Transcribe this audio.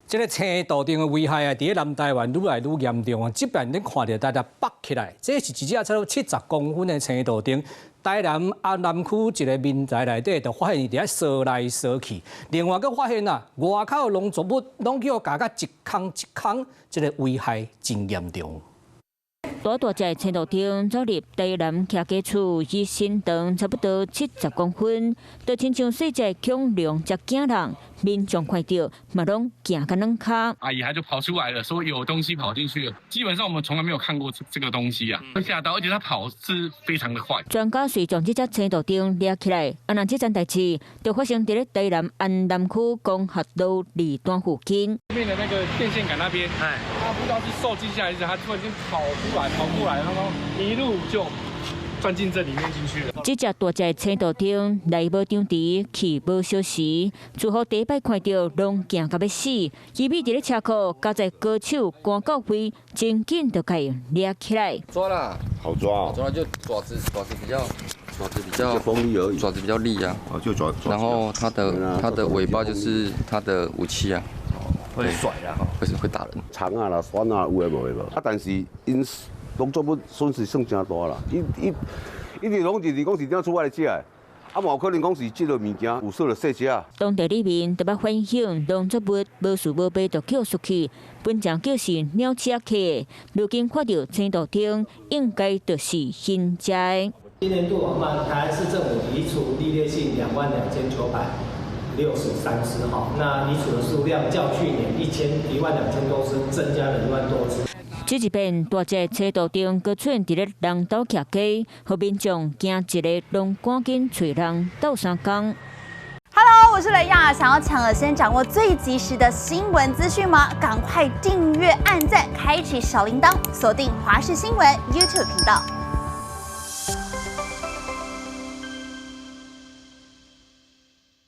这个青豆丁的危害啊，伫南台湾愈来愈严重啊！即边恁看到大家拔起来，这是一只差不多70公分的青豆丁。台南安南区一个民宅内底，就发现伊伫遐烧来烧去。另外，佫发现啊，外口农作物拢叫加一空一空，这个危害真严重。 大只的青豆丁走入台南徛家厝，伊身长差不多70公分，就亲像细只恐龙才惊人。民众看到嘛拢惊个两脚。阿姨她就跑出来了，说有东西跑进去了。基本上我们从来没有看过这个东西啊，会吓到，而且它跑是非常的快。专家随将这只青豆丁抓起来，那这件代志就发生在咧台南安南区公学路二段附近。后面的那个电线杆那边，他不知道是受惊吓还是他突然间跑过来，然后一路就钻进这里面进去了。这只大只青豆丁来无张弛，去无消息，住户第一摆看到拢惊到要死。伊咪伫咧车库，夹在高手赶到位，真紧就给抓起来。抓了，好抓哦，抓了就爪子比较锋利而已，爪子比较利啊。哦，就爪。然后它的尾巴就是它的武器啊。 会甩啊，会打人。长啊啦、酸啊，有诶无诶无。啊，但是因农作物损失算真大啦。伊直拢是讲是怎出来食诶，啊，嘛有可能讲是即个物件有受了细只。当地里面特别反响，农作物无事无备就捡出去，本正叫是鸟鼠客的，如今看到青豆丁，应该就是新食的。今年度我们台南市政府移除历列性22,963只哈，那移除的数量较去年12000多只增加了1万多只。这一边大只青豆丁搁出现伫咧人斗徛街，互民众惊一个拢赶紧找人斗相共。Hello， 我是雷亚，想要抢先掌握最及时的新闻资讯吗？赶快订阅、按赞、开启小铃铛，锁定华视新闻 YouTube 频道。